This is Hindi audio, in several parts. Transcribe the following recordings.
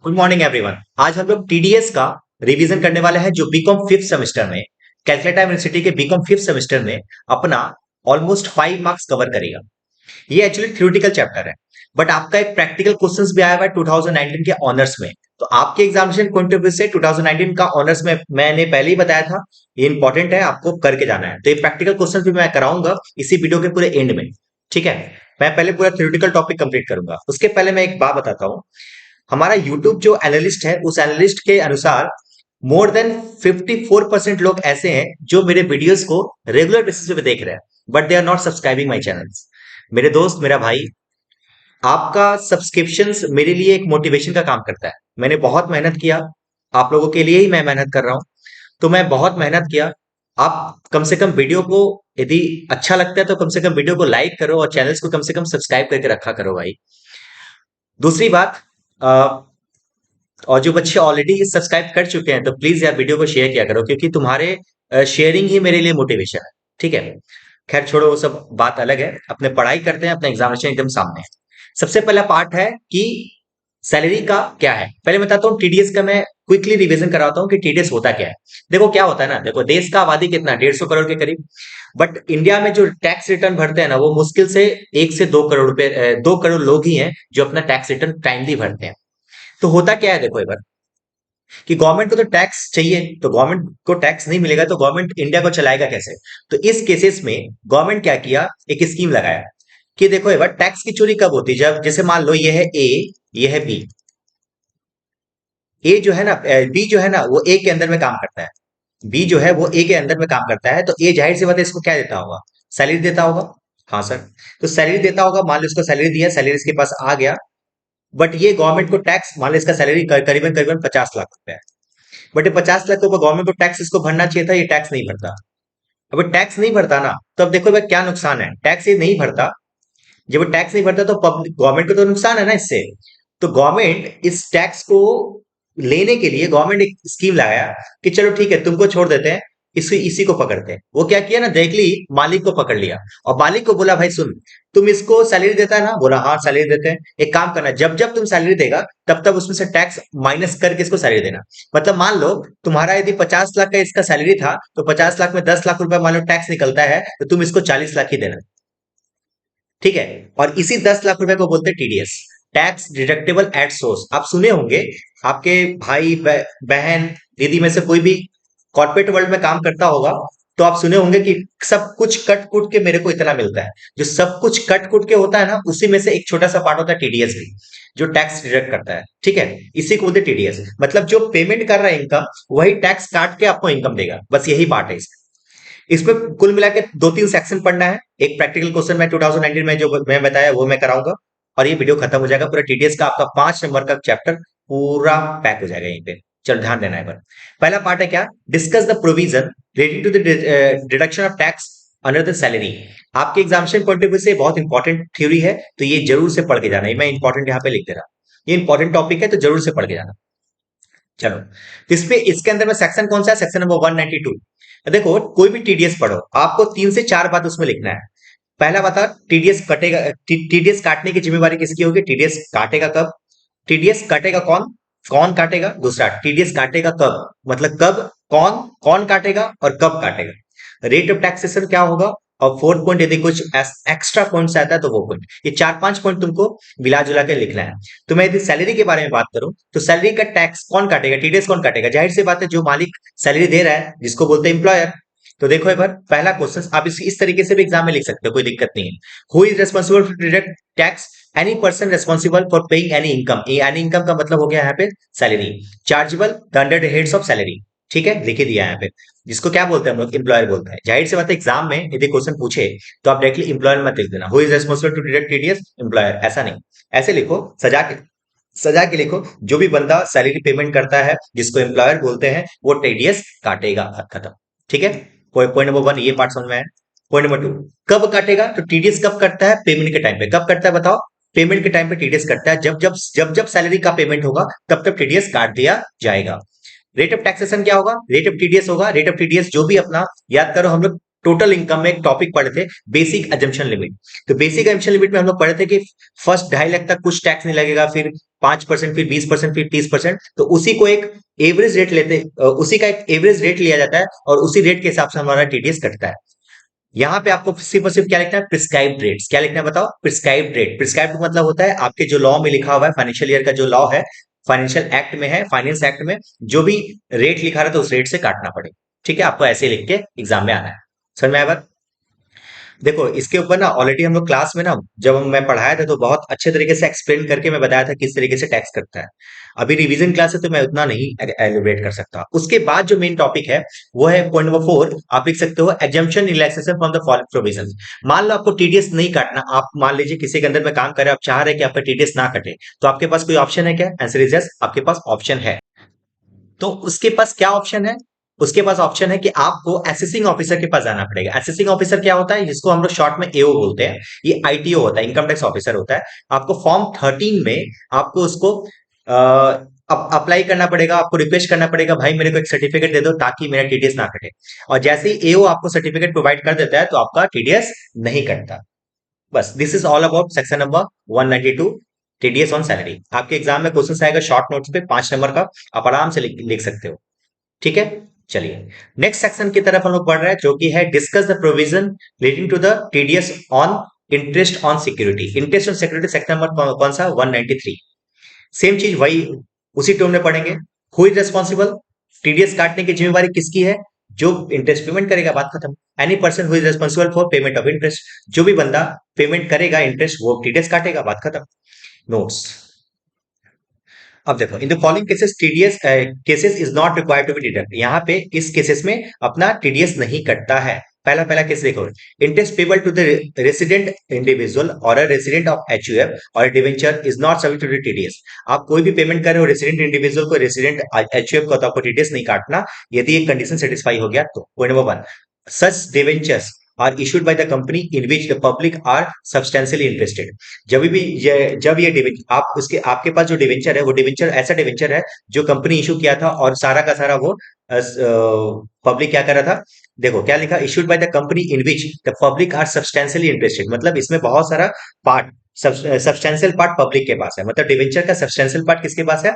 Good morning everyone. आज हम लोग टीडीएस का रिवीजन करने वाले हैं जो बीकॉम फिफ्थ सेमेस्टर में कैलकाटा यूनिवर्सिटी के बीकॉम फिफ्थ सेमेस्टर में अपना ऑलमोस्ट 5 मार्क्स कवर करेगा। ये एक्चुअली थ्योरेटिकल चैप्टर है, बट आपका एक प्रैक्टिकल क्वेश्चंस भी आया हुआ है 2019 के ऑनर्स में। तो आपके एग्जामिनेशन पॉइंट ऑफ व्यू से 2019 का ऑनर्स में मैंने पहले ही बताया था, ये इंपॉर्टेंट है, आपको करके जाना है। तो ये प्रैक्टिकल क्वेश्चन भी मैं कराऊंगा इसी वीडियो के पूरे एंड में। ठीक है, मैं पहले पूरा थ्योरेटिकल टॉपिक कंप्लीट करूंगा। उसके पहले मैं एक बात बताता हूँ। हमारा यूट्यूब जो एनालिस्ट है, उस एनालिस्ट के अनुसार मोर देन 54% लोग ऐसे हैं जो मेरे वीडियोस को रेगुलर बेसिस पे देख रहे हैं, but they are not subscribing my channels. मेरे दोस्त, मेरा भाई, आपका सब्सक्रिप्शंस मेरे लिए एक मोटिवेशन का काम करता है। मैंने बहुत मेहनत किया, आप लोगों के लिए ही मैं मेहनत कर रहा हूं। तो मैं बहुत मेहनत किया। आप कम से कम वीडियो को, यदि अच्छा लगता है तो कम से कम वीडियो को लाइक करो और चैनल्स को कम से कम सब्सक्राइब करके रखा करो भाई। दूसरी बात, और जो बच्चे ऑलरेडी सब्सक्राइब कर चुके हैं तो प्लीज यार वीडियो को शेयर किया करो, क्योंकि तुम्हारे शेयरिंग ही मेरे लिए मोटिवेशन है। ठीक है, खैर छोड़ो, वो सब बात अलग है। अपने पढ़ाई करते हैं, अपना एग्जामिनेशन एकदम सामने है। सबसे पहला पार्ट है कि सैलरी का क्या है। पहले बताता हूँ टीडीएस का, मैं क्विकली रिवीजन कराता हूँ कि टीडीएस होता क्या है। देखो क्या होता है ना, देखो देश का आबादी कितना, 150 करोड़ के करीब। बट इंडिया में जो टैक्स रिटर्न भरते हैं ना, वो मुश्किल से 1 से 2 करोड़ रुपए, 2 करोड़ लोग ही हैं जो अपना टैक्स रिटर्न टाइमली भरते हैं। तो होता क्या है, देखो एक बार, कि गवर्नमेंट को तो टैक्स चाहिए, तो गवर्नमेंट को टैक्स नहीं मिलेगा तो गवर्नमेंट इंडिया को चलाएगा कैसे। तो इस केसेस में गवर्नमेंट क्या किया, एक स्कीम लगाया कि देखो एक बार, टैक्स की चोरी कब होती है, जब जैसे मान लो ये है ए, ये है बी। ए जो है ना, बी जो है ना, वो ए के अंदर में काम करता है। बी जो है वो ए के अंदर में काम करता है, तो ए जाहिर सी बात है इसको क्या देता होगा, सैलरी देता होगा। हाँ सर, तो सैलरी देता होगा। मान लो इसको सैलरी दिया, सैलरी इसके पास आ गया। बट ये गवर्नमेंट को टैक्स, मान लो इसका सैलरी करीबन करीबन 50 लाख रुपए है। बट ये 50 लाख के ऊपर गवर्नमेंट को टैक्स इसको भरना चाहिए था, ये टैक्स नहीं भरता। अब टैक्स नहीं भरता ना, तो अब देखो भाई क्या नुकसान है, टैक्स ये नहीं भरता। जब वो टैक्स नहीं भरता तो पब्लिक, गवर्नमेंट को तो नुकसान है ना इससे। तो गवर्नमेंट इस टैक्स को लेने के लिए गवर्नमेंट एक स्कीम लगाया कि चलो ठीक है, तुमको छोड़ देते हैं, इसी इसी को पकड़ते हैं। वो क्या किया ना, डायरेक्टली मालिक को पकड़ लिया और मालिक को बोला भाई सुन, तुम इसको सैलरी देता है ना, बोला हाँ सैलरी देते हैं। एक काम करना, जब जब तुम सैलरी देगा तब तब उसमें से टैक्स माइनस करके इसको सैलरी देना। मतलब मान लो तुम्हारा यदि 50 लाख का इसका सैलरी था, तो 50 लाख में 10 लाख रुपए मान लो टैक्स निकलता है, तो तुम इसको 40 लाख ही देना। ठीक है, और इसी 10 लाख रुपए को बोलते हैं TDS, tax deductible at source. आप सुने होंगे, आपके भाई बहन दीदी में से कोई भी कॉर्पोरेट वर्ल्ड में काम करता होगा, तो आप सुने होंगे कि सब कुछ कट कुट के मेरे को इतना मिलता है। जो सब कुछ कट कुट के होता है ना, उसी में से एक छोटा सा पार्ट होता है टीडीएस भी, जो टैक्स डिडक्ट करता है। ठीक है, इसी को बोलते हैं टीडीएस। मतलब जो पेमेंट कर रहा है इनकम, वही टैक्स काट के आपको इनकम देगा, बस यही पार्ट है इसका। इसमें कुल मिला के 2-3 सेक्शन पढ़ना है। एक प्रैक्टिकल क्वेश्चन मैं 2019 में जो मैं बताया वो मैं कराऊंगा, और ये वीडियो खत्म हो जाएगा। पूरा टीडीएस का आपका 5 नंबर का चैप्टर पूरा पैक हो जाएगा यहीं पे। चलो ध्यान देना है एक बार। पहला पार्ट है क्या, discuss the provision relating to the deduction of tax under the salary. आपके एग्जामिनेशन पॉइंट ऑफ व्यू से बहुत इंपॉर्टेंट थ्योरी है, तो ये जरूर से पढ़ के जाना है। मैं इंपॉर्टेंट यहाँ पे लिख दे रहा, ये इंपॉर्टेंट टॉपिक है तो जरूर से पढ़ के जाना। चलो, तो इस पे, इसके अंदर में सेक्शन कौन सा है, सेक्शन नंबर 192। देखो कोई भी टीडीएस पढ़ो, आपको 3 से 4 बात उसमें लिखना है। पहला बता, टीडीएस कटेगा, टीडीएस काटने की जिम्मेवारी किसकी होगी, टीडीएस काटेगा कब, टीडीएस काटेगा कौन, कौन काटेगा। दूसरा, टीडीएस काटेगा कब, मतलब कब, कौन कौन काटेगा और कब काटेगा। रेट ऑफ टैक्सेशन क्या होगा, और फोर्थ पॉइंट यदि कुछ एक्स्ट्रा पॉइंट्स आता है तो वो पॉइंट। ये 4-5 पॉइंट तुमको मिला जुला के लिखना है। तो मैं यदि सैलरी के बारे में बात करूं, तो सैलरी का टैक्स कौन काटेगा, टीडीएस कौन काटेगा, जाहिर सी बात है जो मालिक सैलरी दे रहा है, जिसको बोलते हैं एम्प्लॉयर। तो देखो एक बार, पहला क्वेश्चन आप इस तरीके से भी एग्जाम में लिख सकते हो, कोई दिक्कत नहीं है। Who is responsible for deduct tax, any person responsible for paying any income. ये एनी इनकम का मतलब हो गया यहाँ पे salary, chargeable the under heads of salary. ठीक है, लिख दिया यहाँ पे, जिसको क्या बोलते हैं हम लोग, एम्प्लॉयर बोलते हैं। जाहिर सी बात है एग्जाम में यदि क्वेश्चन पूछे तो आप डायरेक्टली एम्प्लॉयर मत लिख देना, who is responsible to deduct TDS, employer, ऐसा नहीं। ऐसे लिखो, सजा के लिखो, जो भी बंदा सैलरी पेमेंट करता है जिसको एम्प्लॉयर बोलते हैं, वो टीडीएस काटेगा, खत्म। ठीक है, पॉइंट नंबर 1 ये पार्ट समझ में आया। पॉइंट नंबर 2, कब काटेगा, तो टीडीएस कब करता है, पेमेंट के टाइम पे। कब करता है बताओ, पेमेंट के टाइम पे टीडीएस करता है। जब सैलरी का पेमेंट होगा तब तब टीडीएस काट दिया जाएगा। रेट ऑफ टैक्सेशन क्या होगा, रेट ऑफ टीडीएस होगा। रेट ऑफ टीडीएस जो भी अपना, याद करो हम लोग टोटल इनकम में एक टॉपिक पढ़े थे, बेसिक एजम्पशन लिमिट। तो बेसिक एजम्पशन लिमिट में हम लोग पढ़े थे कि फर्स्ट 2.5 लाख तक कुछ टैक्स नहीं लगेगा, फिर 5%, फिर 20%, फिर 30%। तो उसी को एक एवरेज रेट उसी का एक एवरेज रेट लिया जाता है और उसी रेट के हिसाब से हमारा टीडीएस कटता है। यहाँ पे आपको सिर्फ और सिर्फ क्या लिखना है, प्रिस्क्राइब्ड रेट्स। क्या लिखना है बताओ, प्रिस्क्राइब्ड रेट। प्रिस्क्राइब्ड मतलब होता है आपके जो लॉ में लिखा हुआ है, फाइनेंशियल ईयर का जो लॉ है, फाइनेंशियल एक्ट में है, फाइनेंस एक्ट में जो भी रेट लिखा रहता है उस रेट से काटना पड़ेगा। ठीक है, आपको ऐसे लिख के एग्जाम में आना है। समझ में आया बात? देखो इसके ऊपर ना ऑलरेडी हम लोग क्लास में ना, जब मैं पढ़ाया था तो बहुत अच्छे तरीके से एक्सप्लेन करके मैं बताया था किस तरीके से टैक्स करता है। अभी रिवीजन क्लास है तो मैं उतना नहीं एलिब्रेट कर सकता। उसके बाद जो मेन टॉपिक है वो है पॉइंट नंबर 4। आप लिख सकते हो exemption relaxation from the following provision. मान लो आपको टीडीएस नहीं काटना, आप मान लीजिए किसी के अंदर में काम कर रहे हैं, आप चाह रहे हैं कि आपका टीडीएस ना कटे, तो आपके पास कोई ऑप्शन है क्या? आंसर इज यस, आपके पास ऑप्शन है। तो उसके पास क्या ऑप्शन है? उसके पास ऑप्शन है कि आपको असेसिंग ऑफिसर के पास जाना पड़ेगा। असेसिंग ऑफिसर क्या होता है, जिसको हम लोग शॉर्ट में एओ बोलते हैं, ये आईटीओ होता है, इनकम टैक्स ऑफिसर होता है। आपको फॉर्म 13 में आपको उसको अप्लाई करना पड़ेगा, आपको रिक्वेस्ट करना पड़ेगा, भाई मेरे को एक सर्टिफिकेट दे दो ताकि मेरा टीडीएस ना कटे। और जैसे ही एओ आपको सर्टिफिकेट प्रोवाइड कर देता है तो आपका टीडीएस नहीं कटता। बस this is all about section number 192, TDS on salary. आपके एग्जाम में क्वेश्चन आएगा शॉर्ट नोट्स पे 5 नंबर का, आप आराम से लिख सकते हो। ठीक है, चलिए नेक्स्ट सेक्शन की तरफ हम लोग बढ़ रहे हैं, जो कि है discuss the provision relating to the TDS on interest on security. Interest on security sector number कौन सा? 193। सेम चीज वही उसी टर्म में पढ़ेंगे। हु इज रेस्पॉन्सिबल, टीडीएस काटने की जिम्मेवारी किसकी है? जो इंटरेस्ट पेमेंट करेगा, बात खत्म। Any person who is responsible for payment of interest, जो भी बंदा पेमेंट करेगा इंटरेस्ट वो टीडीएस काटेगा, बात खत्म। नोट्स। अब देखो in the following cases TDS cases is not required to be deduct. यहाँ पे इस केसेस में अपना टीडीएस नहीं कटता है। पहला पहला केस देखो, interest payable to the resident individual और अ रेसिडेंट ऑफ एचयूएफ और debenture is not subject to the TDS. आप कोई भी पेमेंट कर रहे हो रेसिडेंट इंडिविजुअल को, रेसिडेंट एचयूएफ को, तो आपको टीडीएस नहीं काटना, यदि एक कंडीशन सेटिस्फाई हो गया तो। Point number 1, such debentures are issued by the company in which the public are substantially interested। जब ये आप उसके आपके पास जो डिवेंचर है वो डिवेंचर ऐसा डिवेंचर है जो कंपनी इशू किया था और सारा का सारा वो पब्लिक क्या कर रहा था। देखो क्या लिखा, issued by the company in which the public are substantially interested, मतलब इसमें बहुत सारा पार्ट, सब्सटेंशियल पार्ट पब्लिक के पास है। मतलब डिवेंचर का सब्सटेंशियल पार्ट किसके पास है?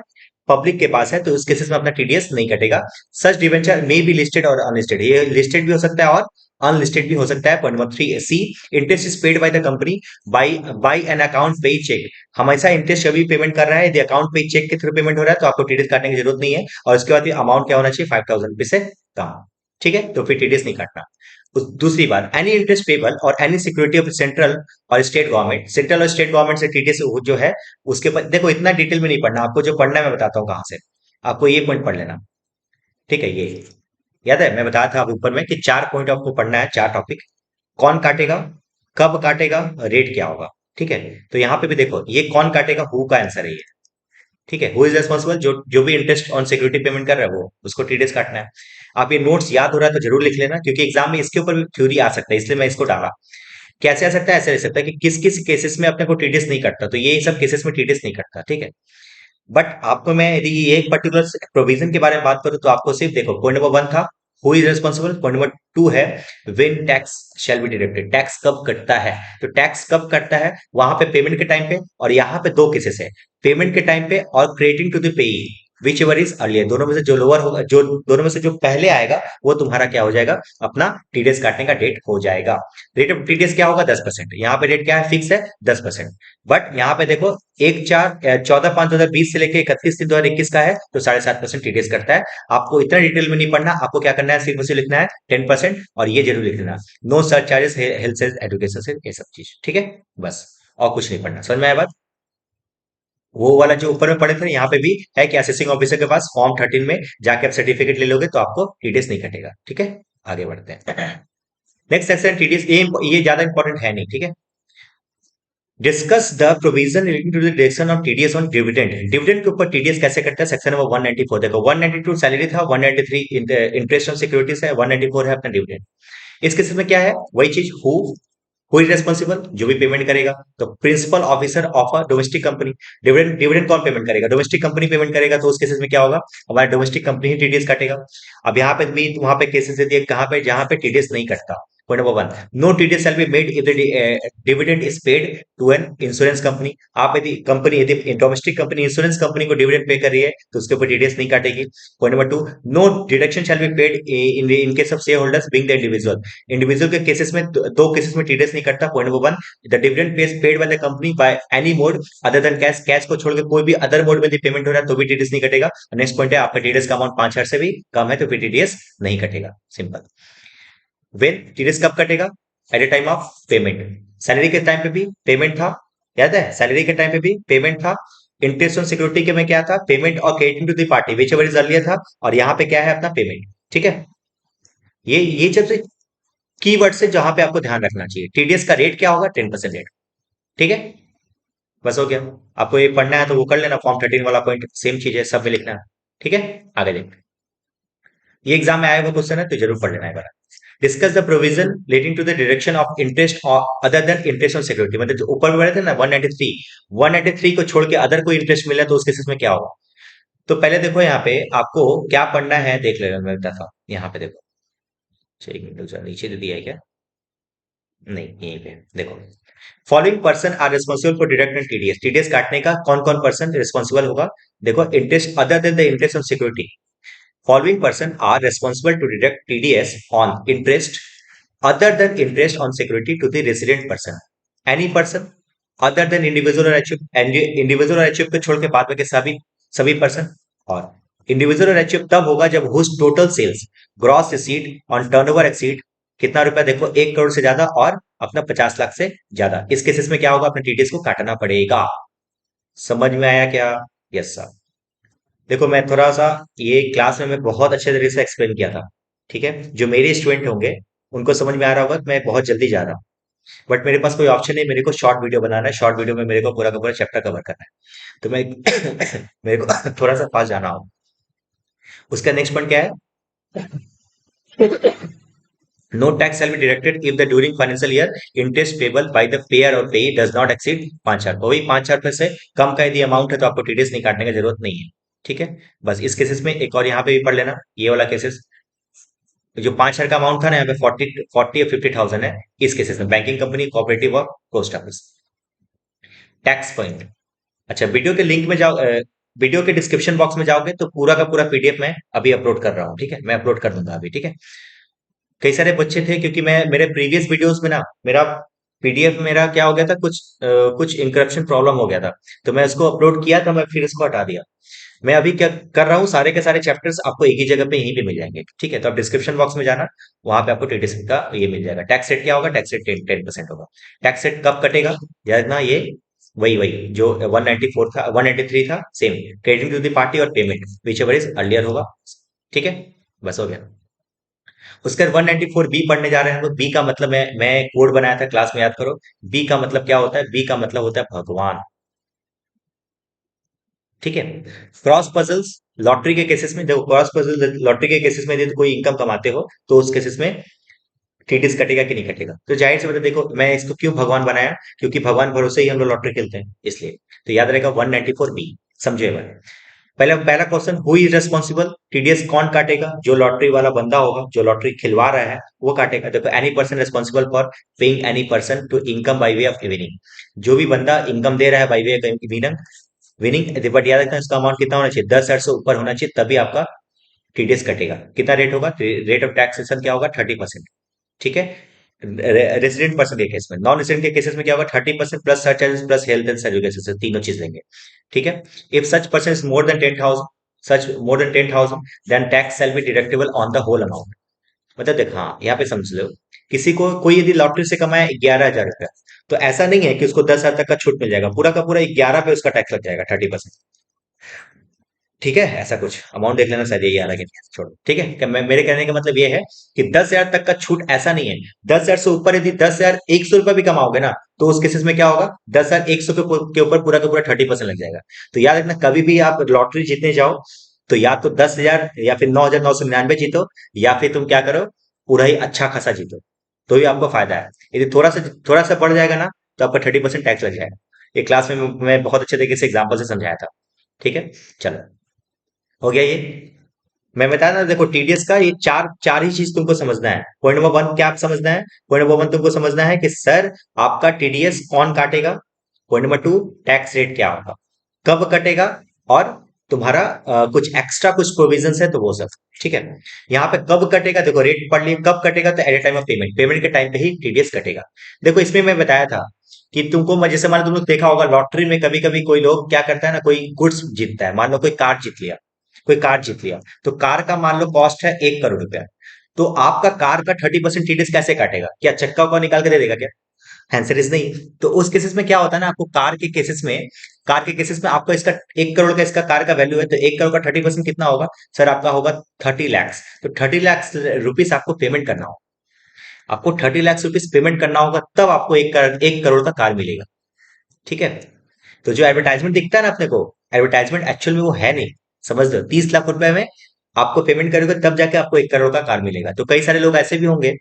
पब्लिक के पास है। तो उस केसेस में अपना टीडीएस नहीं कटेगा। सच डिवेंचर मे बी लिस्टेड और अनलिस्टेड, ये लिस्टेड भी हो सकता है और अनलिस्टेड भी हो सकता है। Point number 3 C, interest is paid by the company by an account payee cheque. हमेशा इंटरेस्ट कभी पेमेंट कर रहा है, यदि अकाउंट पे चेक के थ्रू पेमेंट हो रहा है तो आपको टीडीएस काटने की जरूरत नहीं है। और उसके बाद अमाउंट क्या होना चाहिए? 5000 रुपए से कम। ठीक है, तो फिर टीडीएस नहीं काटना। दूसरी बात, एनी इंटरेस्ट पेबल और एनी सिक्योरिटी ऑफ सेंट्रल और स्टेट गवर्नमेंट, सेंट्रल और स्टेट गवर्नमेंट से टीडीएस जो है उसके ऊपर देखो इतना डिटेल में नहीं पढ़ना, आपको जो पढ़ना है मैं बताता हूँ कहां से। आपको ये पॉइंट पढ़ लेना, ठीक है। ये याद है मैं बताया था अभी ऊपर में कि 4 पॉइंट आपको पढ़ना है, 4 टॉपिक। कौन काटेगा, कब काटेगा, रेट क्या होगा। ठीक है, तो यहाँ पे भी देखो ये कौन काटेगा, हु का आंसर है ये। ठीक है, हु इज रेस्पॉन्सिबल, जो जो भी इंटरेस्ट ऑन सिक्योरिटी पेमेंट कर रहा है वो उसको टीडीएस काटना है। आप ये नोट्स याद हो रहा है तो जरूर लिख लेना, क्योंकि एग्जाम में इसके ऊपर भी थ्योरी आ सकता है, इसलिए मैं इसको डाला। कैसे आ सकता है? ऐसे आ सकता है कि किस किस केसेस में अपने को टीडीएस नहीं कटता, तो ये सब केसेस में टीडीएस नहीं कटता। ठीक है, बट आपको मैं यदि ये एक पर्टिकुलर प्रोविजन के बारे में बात करूं तो आपको सिर्फ देखो पॉइंट नंबर 1 था who is responsible, point number 2 है when tax shall be deducted, tax कब कटता है। तो टैक्स कब कटता है, वहां पे पेमेंट के टाइम पे, और यहाँ पे 2 केसेस है, पेमेंट के टाइम पे और क्रेडिटिंग टू द पेई विच एवर इज अर्लियर। दोनों में से जो लोअर होगा, जो दोनों में से जो पहले आएगा वो तुम्हारा क्या हो जाएगा, अपना टीडीएस काटने का डेट हो जाएगा। रेट ऑफ टीडीएस क्या होगा? 10%। यहाँ पे रेट क्या है? फिक्स है 10%। बट यहाँ पे देखो 14/5/2020 से लेकर 31/3/2021 का है तो 7.5% टीडीएस करता है। आपको इतना डिटेल में नहीं पढ़ना, आपको क्या करना है, सिर्फ उसे लिखना है 10%, और ये जरूर लिख लेना, no surcharges health education से, ये सब चीज। ठीक है, बस और कुछ नहीं पढ़ना। समझ में आया बात? वो वाला जो ऊपर में पढ़े थे यहाँ पे भी है कि असेसिंग ऑफिसर के पास फॉर्म 13 में जाके आप सर्टिफिकेट ले लोगे तो आपको टीडीएस नहीं कटेगा। ठीक है, आगे बढ़ते हैं। नेक्स्ट सेक्शन टीडीएस, ये ज्यादा इंपॉर्टेंट है नहीं। ठीक है, discuss the provision relating to the deduction of TDS on dividend. Dividend के ऊपर टीडीएस कैसे कटता है, सेक्शन नंबर 194। देखो 192 सैलरी था, 193 इंटरेस्ट ऑन सिक्योरिटीज है, 194 है अपना डिविडेंड। इस केस में क्या है, वही चीज, हु इज रेस्पॉन्सिबल, जो भी पेमेंट करेगा। तो principal officer of a domestic company, dividend dividend कौन पेमेंट करेगा, डोमेस्टिक कंपनी पेमेंट करेगा, तो उस केसेस में क्या होगा, हमारा डोमेस्टिक कंपनी ही टीडीएस काटेगा। अब यहाँ पे भी वहां पे केसेस दिए कहां पे, जहां पे टीडीएस नहीं कटता। Point number one, no TDS shall be made if the dividend is paid to an insurance company. आप यदि डोमेस्टिक कंपनी इंश्योरेंस कंपनी को डिविडेंड पे कर रही है तो उसके ऊपर टीडीएस नहीं काटेगी। Point number two, no deduction shall be paid in case of share holders being the individual. Individual के केसेस में दो केसेस में टीडीएस नहीं कटता। Point number one, the dividend paid by the company by any mode other than cash, cash को छोड़ के कोई भी अदर मोड में यदि पेमेंट हो रहा है तो भी टीडीएस नहीं कटेगा। नेक्स्ट पॉइंट है, आपका टीडीएस का अमाउंट 5,000 से भी कम है तो फिर टीडीएस नहीं कटेगा। सिंपल। वेन टीडीएस कब कटेगा? At a time of payment. Salary के टाइम पे भी पेमेंट था, याद है? सैलरी के टाइम पे भी पेमेंट था। इंटरेस्ट ऑन सिक्योरिटी के में क्या था? पेमेंट और crediting to the party whichever is earlier था। और यहाँ पे क्या है? अपना पेमेंट। ठीक है, ये सबसे कीवर्ड से जहां पे आपको ध्यान रखना चाहिए। टीडीएस का रेट क्या होगा? 10% रेट। ठीक है, बस हो गया। आपको ये पढ़ना है तो वो कर लेना, फॉर्म 13 वाला पॉइंट सेम चीज है, सब में लिखना है। ठीक है, आगे देख। ये एग्जाम में आया हुआ क्वेश्चन है तो जरूर पढ़ लेना है बार। Discuss the provision relating to the deduction of interest other than interest on security. मतलब जो ऊपर बढ़े थे ना 193 को छोड़ के अदर कोई इंटरेस्ट मिला तो उस केसेस में क्या होगा? तो पहले देखो यहाँ पे आपको क्या पढ़ना है, देख लेना। मैं बताता हूँ, यहाँ पे देखो। एक मिनट रुक जाओ, नीचे तो दिया है क्या? नहीं, यहीं पे देखो। Following person are responsible for deducting TDS. TDS काटने का कौन कौन पर्सन रिस्पॉन्सिबल होगा? देखो, interest other than the interest on security. Following person are responsible to deduct TDS on interest other than interest on security to the resident person. Any person other than individual or HUF, individual और HUF को छोड़ के बाद में के सभी पर्सन। और इंडिविजुअल और HUF तब होगा जब whose total sales gross receipt on turnover exceed कितना रुपया? देखो 1 करोड़ से ज्यादा और अपना 50 लाख से ज्यादा। इस केसेस में क्या होगा? अपने टीडीएस को काटना पड़ेगा। समझ में आया क्या? Yes sir. देखो, मैं थोड़ा सा ये क्लास में मैं बहुत अच्छे तरीके से एक्सप्लेन किया था। ठीक है, जो मेरे स्टूडेंट होंगे उनको समझ में आ रहा होगा कि मैं बहुत जल्दी जा रहा हूँ। बट मेरे पास कोई ऑप्शन नहीं, मेरे को शॉर्ट वीडियो बनाना है। शॉर्ट वीडियो में मेरे को पूरा का पूरा चैप्टर कवर करना है, तो मैं मेरे को थोड़ा सा फास्ट जाना हो। उसका नेक्स्ट पॉइंट क्या है? No tax shall be deducted if the during financial year interest payable by the payer or payee does not exceed 5,000। वही 5,000 रुपए से कम का यदि अमाउंट है तो आपको टीडीएस नहीं काटने की जरूरत नहीं है। ठीक है, बस इस केसेस में एक और यहाँ पे भी पढ़ लेना, ये वाला केसेस। जो 5,000 का अमाउंट था ना, यहाँ पे 40 या 50,000 है। इस केसेस में बैंकिंग कंपनी, कोऑपरेटिव और पोस्ट ऑफिस। Tax point. अच्छा, वीडियो के लिंक में जाओ, वीडियो के डिस्क्रिप्शन बॉक्स में जाओगे तो पूरा का पूरा पीडीएफ मैं अभी अपलोड कर रहा हूँ। ठीक है, मैं अपलोड कर दूंगा अभी। ठीक है, कई सारे बच्चे थे, क्योंकि मैं मेरे प्रीवियस वीडियोस में ना मेरा पीडीएफ मेरा क्या हो गया था, कुछ इंक्रप्शन प्रॉब्लम हो गया था। तो मैं उसको अपलोड किया था, मैं फिर इसको हटा दिया। मैं अभी क्या कर रहा हूँ, सारे के सारे चैप्टर्स आपको एक ही जगह पे यहीं पे मिल जाएंगे। ठीक है, तो आप डिस्क्रिप्शन बॉक्स में जाना, वहां पे आपको टीडीएस का ये मिल जाएगा। टैक्स रेट क्या होगा? टैक्स रेट 10% होगा। टैक्स रेट कब कटेगा? याद ना, ये वही वही जो 194 था, 193 था, same. Credit to the party और payment whichever is earlier होगा। ठीक है, बस हो गया। उसके बाद 194 बी पढ़ने जा रहे हैं। तो बी का मतलब मैं कोड बनाया था क्लास में, याद करो। बी का मतलब क्या होता है? बी का मतलब होता है भगवान। ठीक है, क्रॉस पजल्स लॉटरी के केसेस में, देखो क्रॉस पजल लॉटरी के केसेस में यदि कोई इनकम कमाते हो तो उस केसेस में टीडीएस कटेगा कि नहीं कटेगा? तो जाहिर सी बात है, देखो मैं इसको क्यों भगवान बनाया, क्योंकि भगवान भरोसे ही हम लोग लॉटरी खेलते हैं, इसलिए। तो याद रहेगा 194 बी। समझे बात? पहला पहला question, who is responsible? TDS कौन काटेगा? जो लॉटरी वाला बंदा होगा, जो लॉटरी खिलवा रहा है वो काटेगा। देखो, any person responsible for paying any person to income by way of winning. जो भी बंदा इनकम दे रहा है by way of winning, but याद रखना इसका अमाउंट कितना होना चाहिए? 10,000 से ऊपर होना चाहिए, तभी आपका टीडीएस कटेगा। कितना रेट होगा? रेट ऑफ टैक्सेशन क्या होगा? 30%। ठीक है, रेसिडेंट पर्सन के केस में। नॉन रेसिडेंट के केसेस में क्या होगा? 30% plus surcharges plus health and services, तीनों चीज लेंगे। ठीक है, if such person is more than 10,000, such more than 10,000 then tax shall be deductible on the whole amount. मतलब देख, हाँ यहाँ पे समझ लो, किसी को कोई यदि लॉटरी से कमाया 11,000 रुपया, तो ऐसा नहीं है कि उसको 10,000 तक का छूट मिल जाएगा। पूरा का पूरा 11 पे उसका टैक्स लग जाएगा, 30%। ठीक है, ऐसा कुछ अमाउंट देख लेना, शायद यही आ रहा है कि छोड़ो। ठीक है, मेरे कहने का मतलब ये है कि 10,000 तक का छूट ऐसा नहीं है। 10,000 से ऊपर यदि 10,100 रुपया भी कमाओगे ना, तो उस केसेस में क्या होगा? 10,100 के ऊपर पूरा का पूरा 30% लग जाएगा। तो याद रखना, कभी भी आप लॉटरी जीतने जाओ तो या तो 10,000 या फिर 9,999 जीतो, या फिर तुम क्या करो, पूरा ही अच्छा खासा जीतो, तो ही आपको फायदा है। यदि थोड़ा सा बढ़ जाएगा ना, तो आपका 30% टैक्स लग जाएगा। ये क्लास में मैं बहुत अच्छे तरीके से एग्जाम्पल से समझाया था। ठीक है, चलो, हो गया ये। मैं बताया ना, देखो टीडीएस का ये चार चार ही चीज तुमको समझना है। पॉइंट नंबर वन क्या समझना है? पॉइंट नंबर वन तुमको समझना है कि सर आपका टीडीएस कौन काटेगा। Point number to, tax rate क्या होगा, कब कटेगा, और तुम्हारा कुछ एक्स्ट्रा कुछ प्रोविजंस है तो वो सब। ठीक है। यहाँ पे कब कटेगा, देखो रेट पढ़ लिए, कब कटेगा तो at a time of payment, payment के टाइम पे ही टीडीएस कटेगा। देखो इसमें मैं बताया था कि तुमको, मैं जैसे मान लो तुम लोग देखा होगा लॉटरी में, कभी कभी कोई लोग क्या करता है ना, कोई गुड्स जीतता है, मान लो कोई कार जीत लिया, कोई कार जीत लिया, तो कार का मान लो कॉस्ट है 1 करोड़ रुपया। तो आपका कार का 30% टीडीएस कैसे काटेगा? क्या चक्का उक्का निकाल के दे देगा क्या? आंसर इज नहीं। तो उस केसेस में क्या होता है ना, आपको कार के केसेस में आपको इसका 1 करोड़ का, इसका कार का वैल्यू है, तो 1 करोड़ का 30% कितना होगा? सर आपका होगा 30 लैक्स। तो 30 लाख रुपीस आपको पेमेंट करना होगा। आपको 30 लाख रुपीस पेमेंट करना होगा, तब आपको 1 करोड़ का कार मिलेगा। ठीक है। तो जो एडवर्टाइजमेंट दिखता है ना अपने को, एडवर्टाइजमेंट एक्चुअल में वो है नहीं। समझ लो, 30 लाख रुपए में आपको पेमेंट करोगे तब जाके आपको 1 करोड़ का कार मिलेगा। तो कई सारे लोग ऐसे भी होंगे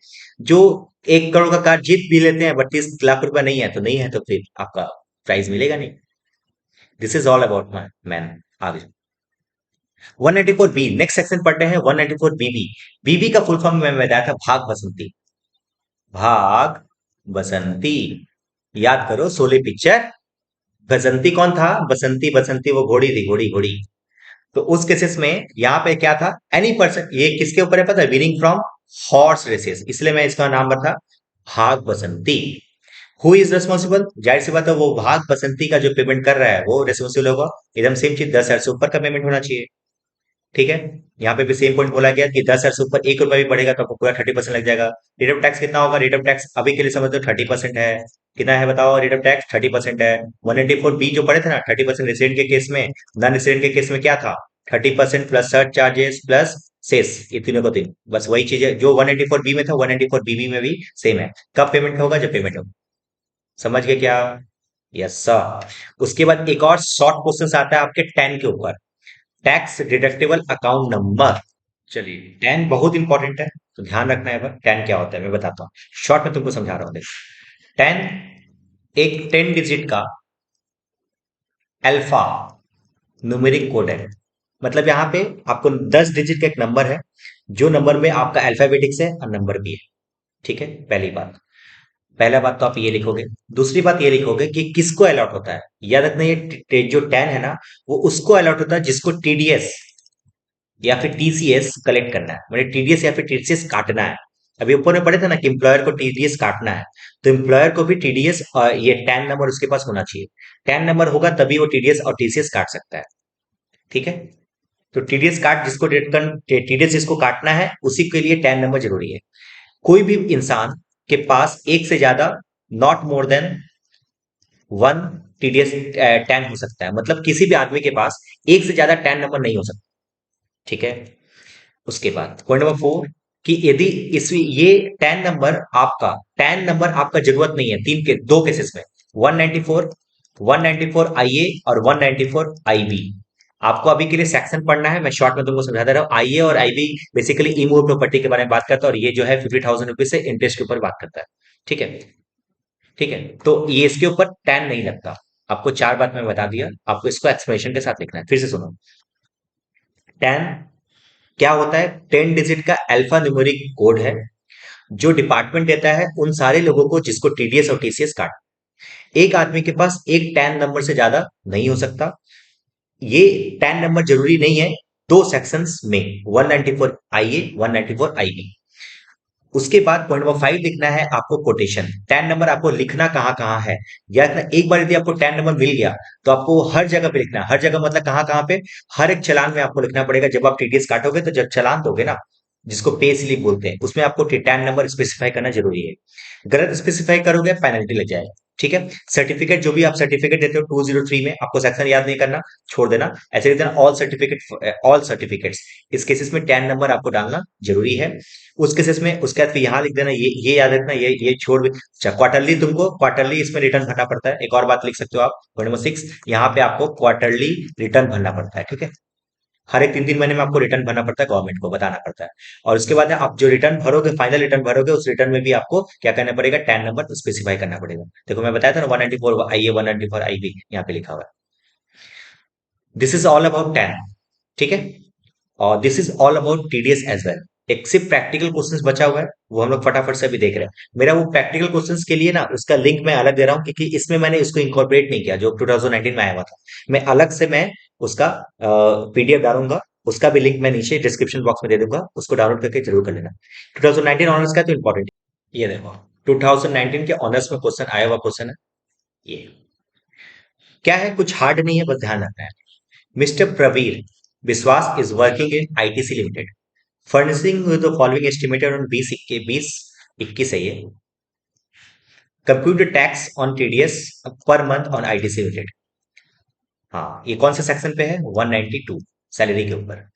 जो 1 करोड़ का कार जीत भी लेते हैं, बट 30 लाख रुपए नहीं है, तो नहीं है, तो फिर आपका प्राइस मिलेगा नहीं। This is all about my man. आगे 194 बी, नेक्स्ट सेक्शन पढ़ते हैं 194 बीबी। बीबी का फुल फॉर्म मैं बताया था, भाग बसंती। भाग बसंती। याद करो शोले पिक्चर। बसंती कौन था? बसंती, बसंती वो घोड़ी थी, घोड़ी घोड़ी। तो उस केसेस में यहाँ पे क्या था, एनी पर्सन, ये किसके ऊपर है पता है? विनिंग फ्रॉम हॉर्स रेसेस, इसलिए मैं इसका नाम रखा भाग बसंती। Who is responsible? जाहिर सी बात है, वो भाग बसंती का जो पेमेंट कर रहा है वो रिस्पॉन्सिबल होगा। एकदम सेम चीज, 10,000 से ऊपर का पेमेंट होना चाहिए। ठीक है। यहाँ पे भी सेम पॉइंट बोला गया कि 10,000 से ऊपर 1 रुपया भी बढ़ेगा तो आपको पूरा 30% लग जाएगा। रेट ऑफ टैक्स कितना होगा? रेट ऑफ टैक्स अभी के लिए समझ लो 30% है। कितना है बताओ? रेट ऑफ टैक्स 30% है। 194 बी जो पढ़े थे ना, 30% रेसिडेंट के केस में, नॉन रेसिडेंट के केस में क्या था? 30% plus surcharges plus cess, ये तीनों को तीन, बस वही चीज है जो 194 बी में था, 194 बीबी में भी सेम है। कब पेमेंट होगा? जब पेमेंट होगा। समझ गए क्या? Yes sir. उसके बाद एक और शॉर्ट क्वेश्चन आता है आपके 10 के ऊपर, टैक्स डिडक्टेबल अकाउंट नंबर। चलिए, 10 बहुत इंपॉर्टेंट है, तो ध्यान रखना है। पर 10 क्या होता है मैं बताता हूँ, शॉर्ट में तुमको समझा रहा हूँ। देखो 10 एक 10 डिजिट का अल्फा न्यूमेरिक कोड है। मतलब यहाँ पे आपको 10 डिजिट का एक नंबर है, जो नंबर में आपका अल्फाबेटिक्स है और नंबर भी है। ठीक है, पहली बात। पहला बात तो आप ये लिखोगे। दूसरी बात ये लिखोगे कि किसको अलॉट होता है। याद रखना, ये जो 10 है ना, वो उसको अलॉट होता है जिसको टीडीएस या फिर टीसीएस कलेक्ट करना है, मतलब टीडीएस या फिर टीसीएस काटना है। अभी ऊपर में पढ़े थे ना कि एम्प्लॉयर को टीडीएस काटना है, तो एम्प्लॉयर को भी टीडीएस और ये टैन नंबर उसके पास होना चाहिए। टैन नंबर होगा तभी वो टीडीएस और टीसीएस काट सकता है। ठीक है। तो टीडीएस काट जिसको टीडीएस जिसको काटना है उसी के लिए टैन नंबर जरूरी है। कोई भी इंसान के पास एक से ज्यादा, not more than one TDS tan हो सकता है, मतलब किसी भी आदमी के पास एक से ज्यादा टैन नंबर नहीं हो सकता। ठीक है। उसके बाद पॉइंट नंबर 4, कि यदि इस ये टैन नंबर आपका जरूरत नहीं है, दो केसेस में, 194 194 आईए और 194 आईबी। आपको अभी के लिए सेक्शन पढ़ना है, मैं शॉर्ट में तुमको समझा दे रहा हूँ। आईए और आईबी बेसिकली इमूव प्रॉपर्टी के बारे में बात करता है, और ये जो है 50,000 रुपीज से इंटरेस्ट के ऊपर बात करता है। ठीक है। ठीक है। तो ये इसके ऊपर टैन नहीं लगता। आपको चार बात मैं बता दिया, आपको इसको एक्सप्लेनेशन के साथ लिखना है। फिर से सुनो। टैन क्या होता है? 10 डिजिट का अल्फा न्यूमेरिक कोड है, जो डिपार्टमेंट देता है उन सारे लोगों को जिसको टीडीएस और टीसीएस काट। एक आदमी के पास एक टैन नंबर से ज्यादा नहीं हो सकता। ये टैन नंबर जरूरी नहीं है दो सेक्शंस में, 194 आईए 194 आईबी। उसके बाद पॉइंट नंबर 5 लिखना है आपको कोटेशन। टैन नंबर आपको लिखना कहाँ कहाँ है, याद रखना। एक बार यदि आपको टैन नंबर मिल गया तो आपको वो हर जगह पे लिखना है। हर जगह मतलब कहाँ कहाँ पे? हर एक चालान में आपको लिखना पड़ेगा। जब आप टीडीएस काटोगे तो जब चालान दोगे ना, जिसको पे स्लिप बोलते हैं, उसमें आपको टैन नंबर स्पेसिफाई करना जरूरी है। गलत स्पेसिफाई करोगे पेनल्टी लग जाएगा। ठीक है। सर्टिफिकेट, जो भी आप सर्टिफिकेट देते हो 203 में, आपको सेक्शन याद नहीं करना, छोड़ देना। ऐसे लिख देना ऑल सर्टिफिकेट्स। इस केसेस में टैन नंबर आपको डालना जरूरी है। उस केसेस में उसके बाद फिर यहाँ लिख देना, ये याद रखना, ये छोड़ भी। अच्छा, क्वार्टरली, तुमको क्वार्टरली इसमें रिटर्न भरना पड़ता है। एक और बात लिख सकते हो आप, पॉइंट नंबर 6, यहाँ पे आपको क्वार्टरली रिटर्न भरना पड़ता है। ठीक है। हर एक 3 3 महीने में आपको रिटर्न भरना पड़ता है, गवर्नमेंट को बताना पड़ता है। और उसके बाद आप जो रिटर्न भरोगे, फाइनल रिटर्न भरोगे, उस रिटर्न में भी आपको क्या करना पड़ेगा? टैन नंबर स्पेसिफाई करना पड़ेगा। देखो मैं बताया था ना, 194 आईए 194 आईबी यहाँ पे लिखा हुआ है। This is all about TAN. ठीक है। और this is all about TDS as well. एक सिर्फ प्रैक्टिकल क्वेश्चंस बचा हुआ है, वो हम लोग फटाफट से अभी देख रहे हैं। मेरा वो प्रैक्टिकल क्वेश्चंस के लिए ना उसका लिंक मैं अलग दे रहा हूँ, क्योंकि इसमें मैंने इसको इंकॉर्पोरेट नहीं किया जो 2019 में आया हुआ था। मैं अलग से मैं उसका पीडीएफ डालूंगा, उसका भी लिंक मैं नीचे डिस्क्रिप्शन बॉक्स में दे दूंगा, उसको डाउनलोड करके जरूर कर लेना। 2019 ऑनर्स का तो इंपॉर्टेंट, ये देखो 2019 के ऑनर्स में क्वेश्चन आया हुआ क्वेश्चन है ये। क्या है, कुछ हार्ड नहीं है, बस ध्यान रखना है। मिस्टर प्रवीर विश्वास is working in ITC limited, furnishing with the following estimated on 20 21 है ये। Computer tax on TDS per month on ITC limited. हाँ, ये कौन से सेक्शन पे है, 192 सैलरी के ऊपर।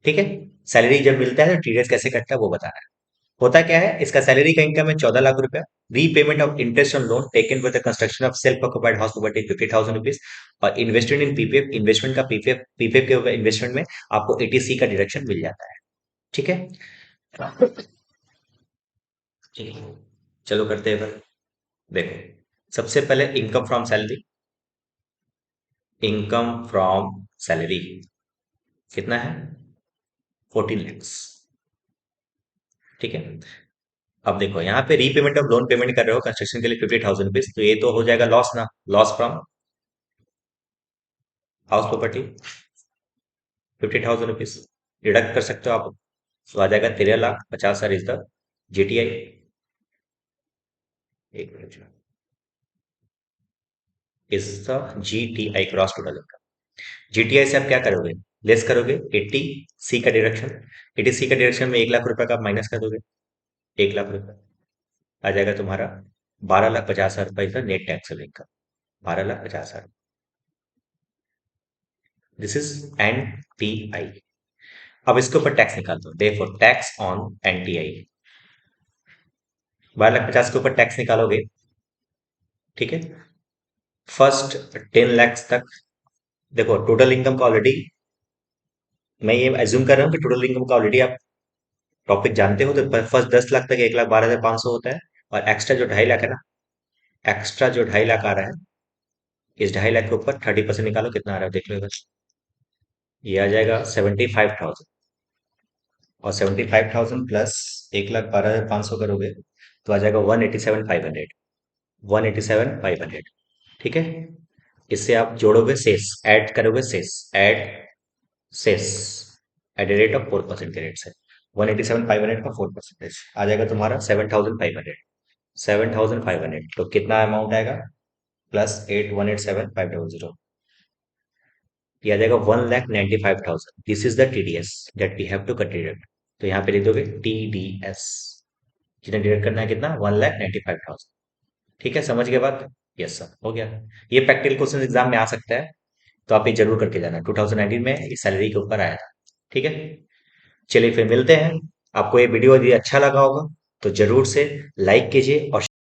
ठीक है, सैलरी जब मिलता है तो टीडीएस कैसे कटता है वो बताना है। होता क्या है, इसका सैलरी का इनकम है 14 लाख रुपया। Repayment of interest on loan taken with the construction of self occupied house property 50,000 rupees. और इन्वेस्टमेंट इन पीपीएफ, इन्वेस्टमेंट का पीपीएफ, पीपीएफ के ऊपर इन्वेस्टमेंट में आपको एटीसी का डिडक्शन मिल जाता है। ठीक है, ठीक है, चलो करते हैं फिर। देखो, सबसे पहले income from salary. Income from salary कितना है, 14 lakhs। ठीक है, अब देखो यहाँ पे रीपेमेंट ऑफ लोन पेमेंट कर रहे हो कंस्ट्रक्शन के लिए 50,000 रुपीज, तो ये तो हो जाएगा लॉस ना, loss from house property 50,000 rupees. Deduct कर सकते हो आप, तो आ जाएगा 13,50,000 इज द जीटीआई। एक minute, is the GTI cross total income. GTI से आप क्या करोगे, लेस करोगे 80 सी का डिडक्शन। 80 सी का डिडक्शन में 1 लाख रुपए का आप माइनस कर दोगे, 1 लाख रुपए आ जाएगा तुम्हारा 12,50,000 रुपए का net taxable income. 12,50,000, this is an T I. अब इसके ऊपर टैक्स निकाल दो, देखो tax on an T I. 12,50,000 के ऊपर टैक्स निकालोगे, ठीक है। फर्स्ट 10 lakhs तक, देखो टोटल इनकम का ऑलरेडी, मैं ये एज्यूम कर रहा हूँ कि टोटल इनकम का ऑलरेडी आप टॉपिक जानते हो, तो फर्स्ट 10 लाख तक 1,12,500 होता है। और एक्स्ट्रा जो 2.5 लाख है ना, एक्स्ट्रा जो 2.5 लाख आ रहा है, इस 2.5 लाख के ऊपर 30% निकालो, कितना आ रहा है देख लो बस। ये आ जाएगा 75,000। और 75,000 प्लस 1,12,500 करोगे तो आ जाएगा 187,500। 187,500, ठीक है। इससे आप जोड़ोगे सेस, ऐड करोगे cess, add cess at the rate of 4% के रेट से। 187,500 का 4% आ जाएगा तुम्हारा 7,500। 7,500 तो कितना अमाउंट आएगा, +8,187,500, ये आ जाएगा 1,95,000। This is the TDS that we have to consider. तो यहाँ पे लिख दोगे टीडीएस, जितना डिडक्ट करना है कितना, 1,95,000। ठीक है, समझ गए बात। यस सर, हो गया। ये प्रैक्टिकल क्वेश्चन एग्जाम में आ सकता है, तो आप ये जरूर करके जाना। 2019 में ये सैलरी के ऊपर आया था। ठीक है, चलिए फिर मिलते हैं। आपको ये वीडियो यदि अच्छा लगा होगा तो जरूर से लाइक कीजिए और